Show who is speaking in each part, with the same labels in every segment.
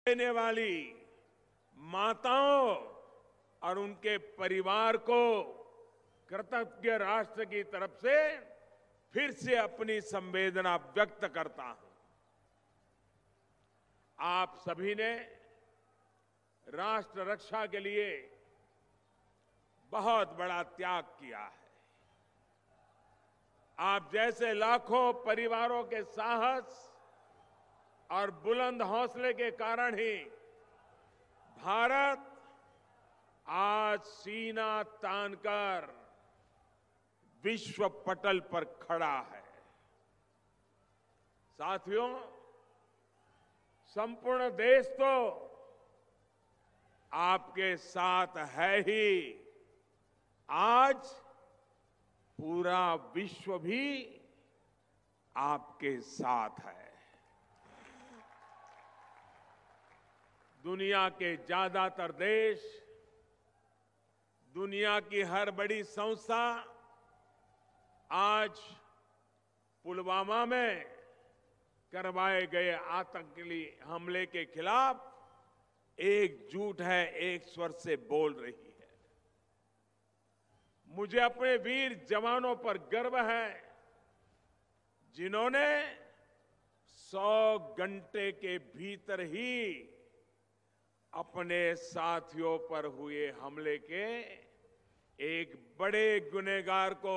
Speaker 1: देने वाली माताओं और उनके परिवार को कृतज्ञ राष्ट्र की तरफ से फिर से अपनी संवेदना व्यक्त करता हूं। आप सभी ने राष्ट्र रक्षा के लिए बहुत बड़ा त्याग किया है। आप जैसे लाखों परिवारों के साहस और बुलंद हौसले के कारण ही भारत आज सीना तानकर विश्व पटल पर खड़ा है। साथियों, संपूर्ण देश तो आपके साथ है ही, आज पूरा विश्व भी आपके साथ है। दुनिया के ज्यादातर देश, दुनिया की हर बड़ी संस्था आज पुलवामा में करवाए गए आतंकी हमले के खिलाफ एकजुट है, एक स्वर से बोल रही है। मुझे अपने वीर जवानों पर गर्व है जिन्होंने 100 घंटे के भीतर ही अपने साथियों पर हुए हमले के एक बड़े गुनहगार को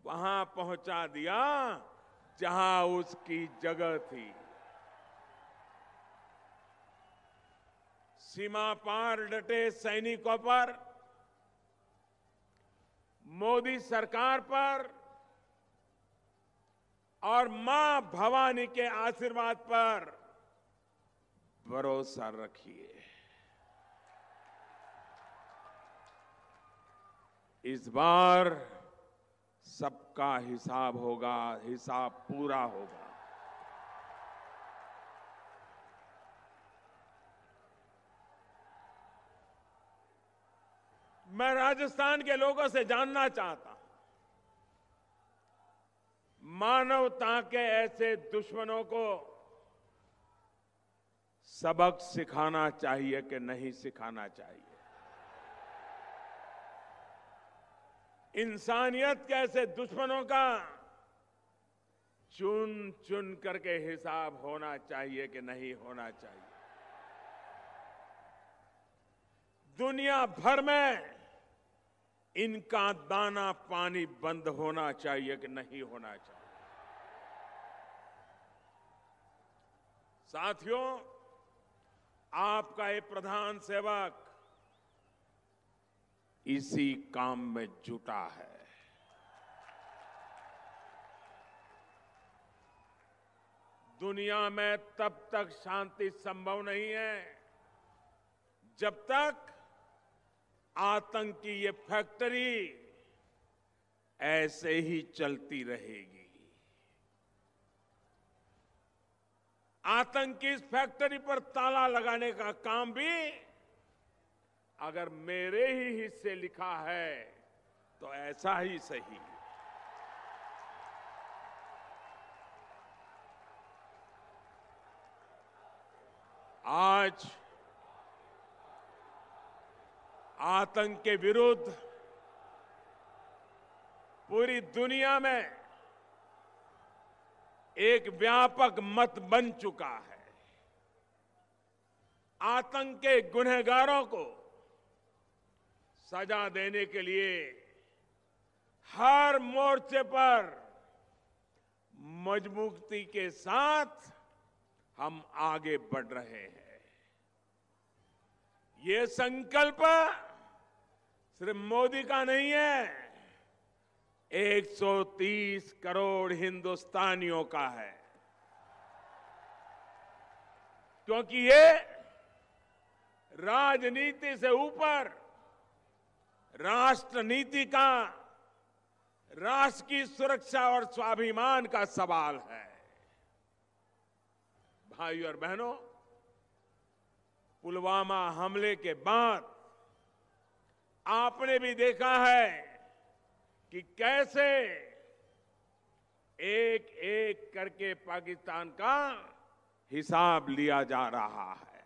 Speaker 1: वहां पहुंचा दिया जहां उसकी जगह थी। सीमा पार डटे सैनिकों पर, मोदी सरकार पर और मां भवानी के आशीर्वाद पर भरोसा रखिए। इस बार सबका हिसाब होगा, हिसाब पूरा होगा। मैं राजस्थान के लोगों से जानना चाहता हूं, मानवता के ऐसे दुश्मनों को सबक सिखाना चाहिए कि नहीं सिखाना चाहिए? इंसानियत के ऐसे दुश्मनों का चुन चुन करके हिसाब होना चाहिए कि नहीं होना चाहिए? दुनिया भर में इनका दाना पानी बंद होना चाहिए कि नहीं होना चाहिए? साथियों, आपका ये प्रधान सेवक इसी काम में जुटा है। दुनिया में तब तक शांति संभव नहीं है जब तक आतंक की ये फैक्ट्री ऐसे ही चलती रहेगी। आतंक की इस फैक्ट्री पर ताला लगाने का काम भी अगर मेरे ही हिस्से लिखा है तो ऐसा ही सही। आज आतंक के विरुद्ध पूरी दुनिया में एक व्यापक मत बन चुका है। आतंक के गुनहगारों को सजा देने के लिए हर मोर्चे पर मजबूती के साथ हम आगे बढ़ रहे हैं। ये संकल्प सिर्फ मोदी का नहीं है, 130 करोड़ हिंदुस्तानियों का है। क्योंकि ये राजनीति से ऊपर राष्ट्र नीति का, राष्ट्र की सुरक्षा और स्वाभिमान का सवाल है। भाइयों और बहनों, पुलवामा हमले के बाद आपने भी देखा है कि कैसे एक एक करके पाकिस्तान का हिसाब लिया जा रहा है।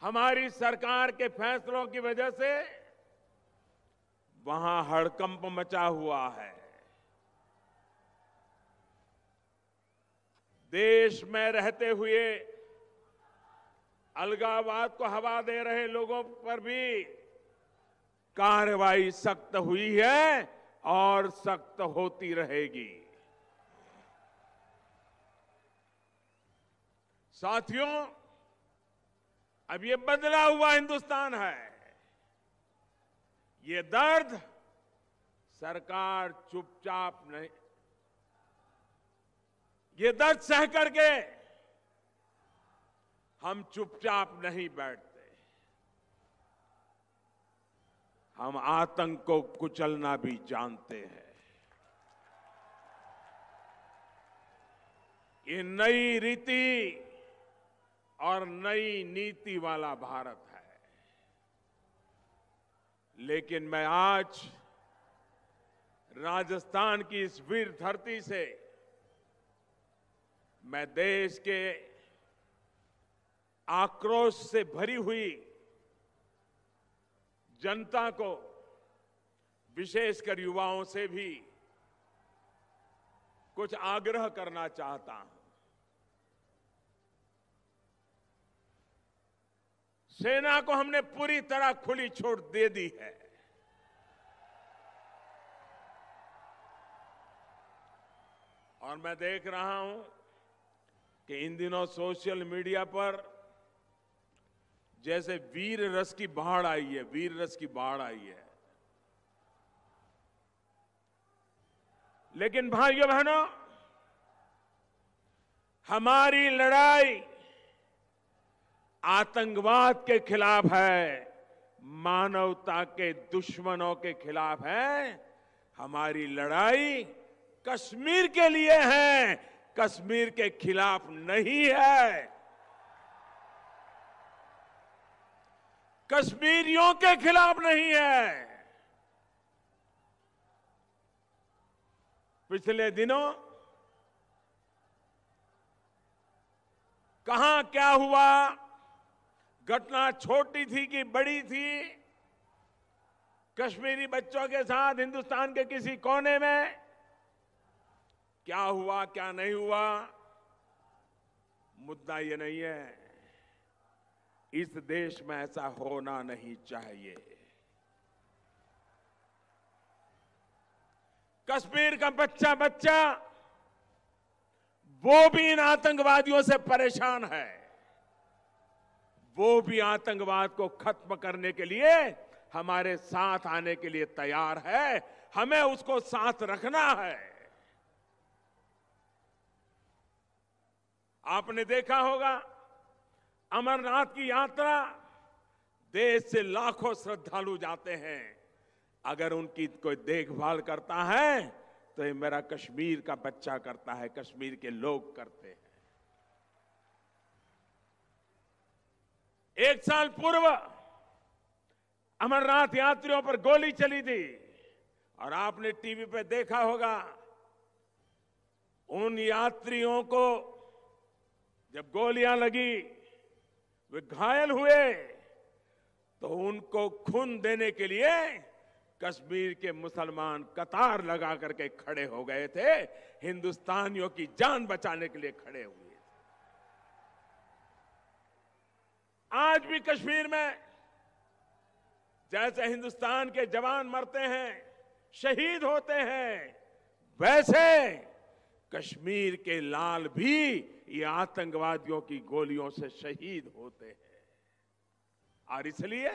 Speaker 1: हमारी सरकार के फैसलों की वजह से वहां हड़कंप मचा हुआ है। देश में रहते हुए अलगाववाद को हवा दे रहे लोगों पर भी कार्रवाई सख्त हुई है और सख्त होती रहेगी। साथियों, अब ये बदला हुआ हिंदुस्तान है। ये दर्द सरकार चुपचाप नहीं, ये दर्द सह करके हम चुपचाप नहीं बैठते। हम आतंक को कुचलना भी जानते हैं। ये नई रीति और नई नीति वाला भारत है। लेकिन मैं आज राजस्थान की इस वीर धरती से मैं देश के आक्रोश से भरी हुई जनता को, विशेषकर युवाओं से भी कुछ आग्रह करना चाहता हूं। सेना को हमने पूरी तरह खुली छूट दे दी है। और मैं देख रहा हूं कि इन दिनों सोशल मीडिया पर जैसे वीर रस की बाढ़ आई है, वीर रस की बाढ़ आई है। लेकिन भाइयों बहनों, हमारी लड़ाई आतंकवाद के खिलाफ है, मानवता के दुश्मनों के खिलाफ है। हमारी लड़ाई कश्मीर के लिए है, कश्मीर के खिलाफ नहीं है। कश्मीरियों के खिलाफ नहीं है। पिछले दिनों कहां क्या हुआ, घटना छोटी थी कि बड़ी थी, कश्मीरी बच्चों के साथ हिंदुस्तान के किसी कोने में क्या हुआ क्या नहीं हुआ, मुद्दा ये नहीं है। इस देश में ऐसा होना नहीं चाहिए। कश्मीर का बच्चा बच्चा वो भी इन आतंकवादियों से परेशान है। वो भी आतंकवाद को खत्म करने के लिए हमारे साथ आने के लिए तैयार है। हमें उसको साथ रखना है। आपने देखा होगा, अमरनाथ की यात्रा, देश से लाखों श्रद्धालु जाते हैं। अगर उनकी कोई देखभाल करता है तो ये मेरा कश्मीर का बच्चा करता है, कश्मीर के लोग करते हैं। एक साल पूर्व अमरनाथ यात्रियों पर गोली चली थी और आपने टीवी पे देखा होगा, उन यात्रियों को जब गोलियां लगी, वे घायल हुए, तो उनको खून देने के लिए कश्मीर के मुसलमान कतार लगा करके खड़े हो गए थे, हिंदुस्तानियों की जान बचाने के लिए खड़े हुए। आज भी कश्मीर में जैसे हिंदुस्तान के जवान मरते हैं, शहीद होते हैं, वैसे कश्मीर के लाल भी ये आतंकवादियों की गोलियों से शहीद होते हैं। और इसलिए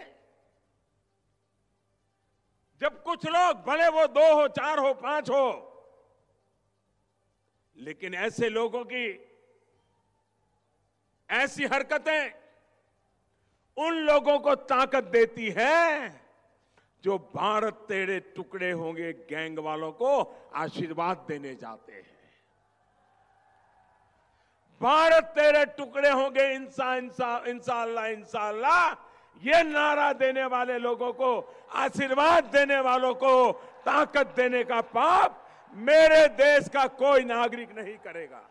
Speaker 1: जब कुछ लोग, भले वो 2 हो, 4 हो, 5 हो, लेकिन ऐसे लोगों की ऐसी हरकतें उन लोगों को ताकत देती है जो भारत तेरे टुकड़े होंगे गैंग वालों को आशीर्वाद देने जाते हैं। भारत तेरे टुकड़े होंगे इंशाअल्लाह इंशाअल्लाह, ये नारा देने वाले लोगों को, आशीर्वाद देने वालों को ताकत देने का पाप मेरे देश का कोई नागरिक नहीं करेगा।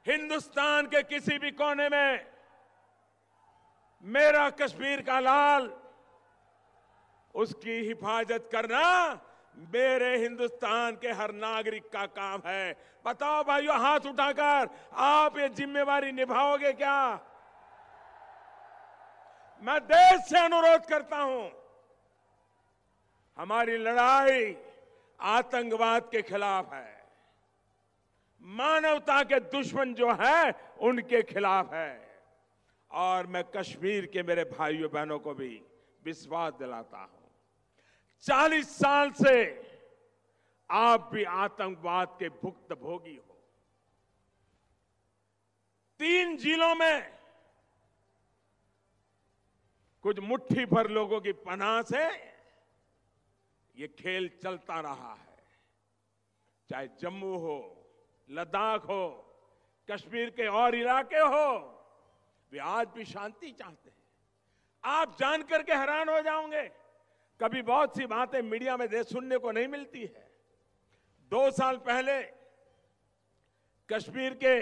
Speaker 1: हिंदुस्तान के किसी भी कोने में मेरा कश्मीर का लाल, उसकी हिफाजत करना मेरे हिंदुस्तान के हर नागरिक का काम है। बताओ भाइयों, हाथ उठाकर आप ये जिम्मेवारी निभाओगे क्या? मैं देश से अनुरोध करता हूं, हमारी लड़ाई आतंकवाद के खिलाफ है, मानवता के दुश्मन जो है उनके खिलाफ है। और मैं कश्मीर के मेरे भाइयों बहनों को भी विश्वास दिलाता हूं, 40 साल से आप भी आतंकवाद के भुक्तभोगी हो। 3 जिलों में कुछ मुट्ठी भर लोगों की पनाह से ये खेल चलता रहा है। चाहे जम्मू हो, लद्दाख हो, कश्मीर के और इलाके हो, वे आज भी शांति चाहते हैं। आप जानकर के हैरान हो जाओगे, कभी बहुत सी बातें मीडिया में सुनने को नहीं मिलती है। 2 साल पहले कश्मीर के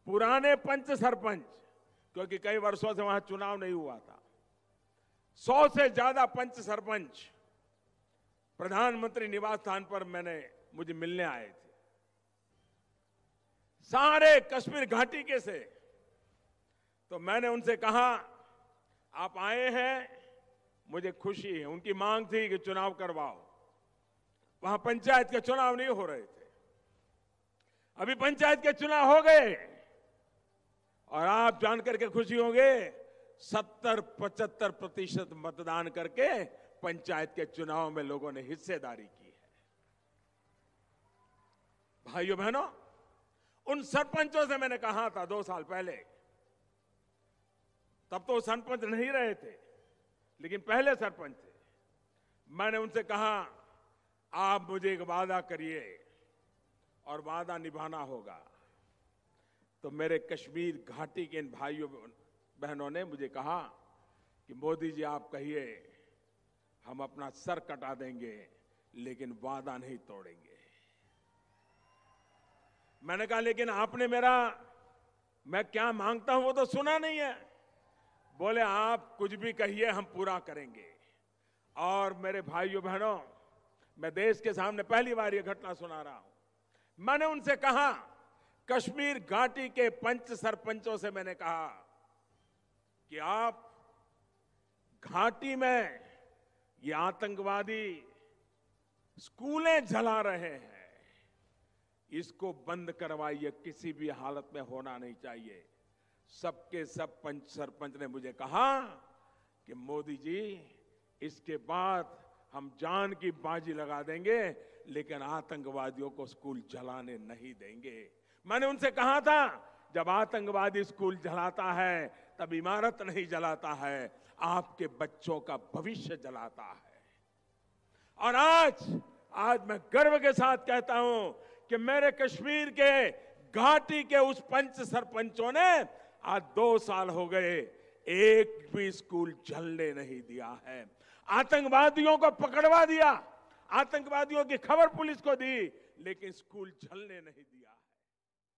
Speaker 1: पुराने पंच सरपंच, क्योंकि कई वर्षों से वहां चुनाव नहीं हुआ था, 100 से ज्यादा पंच सरपंच प्रधानमंत्री निवास स्थान पर मुझे मिलने आए थे। सारे कश्मीर घाटी के से। तो मैंने उनसे कहा, आप आए हैं, मुझे खुशी है। उनकी मांग थी कि चुनाव करवाओ। वहां पंचायत के चुनाव नहीं हो रहे थे, अभी पंचायत के चुनाव हो गए। और आप जानकर के खुशी होंगे, 70-75% मतदान करके पंचायत के चुनाव में लोगों ने हिस्सेदारी की है। भाइयों बहनों, उन सरपंचों से मैंने कहा था 2 साल पहले, तब तो सरपंच नहीं रहे थे लेकिन पहले सरपंच थे। मैंने उनसे कहा, आप मुझे एक वादा करिए और वादा निभाना होगा। तो मेरे कश्मीर घाटी के इन भाइयों बहनों ने मुझे कहा कि मोदी जी आप कहिए, हम अपना सर कटा देंगे लेकिन वादा नहीं तोड़ेंगे। मैंने कहा, लेकिन आपने मैं क्या मांगता हूं वो तो सुना नहीं है। बोले, आप कुछ भी कहिए, हम पूरा करेंगे। और मेरे भाइयों बहनों, मैं देश के सामने पहली बार ये घटना सुना रहा हूं। मैंने उनसे कहा, कश्मीर घाटी के पंच सरपंचों से मैंने कहा कि आप घाटी में ये आतंकवादी स्कूलें जला रहे हैं, इसको बंद करवाइए, किसी भी हालत में होना नहीं चाहिए। सबके सब पंच सरपंच ने मुझे कहा कि मोदी जी, इसके बाद हम जान की बाजी लगा देंगे लेकिन आतंकवादियों को स्कूल जलाने नहीं देंगे। मैंने उनसे कहा था, जब आतंकवादी स्कूल जलाता है तब इमारत नहीं जलाता है, आपके बच्चों का भविष्य जलाता है। और आज मैं गर्व के साथ कहता हूं कि मेरे कश्मीर के घाटी के उस पंच सरपंचों ने आज 2 साल हो गए, एक भी स्कूल जलने नहीं दिया है। आतंकवादियों को पकड़वा दिया, आतंकवादियों की खबर पुलिस को दी, लेकिन स्कूल जलने नहीं दिया।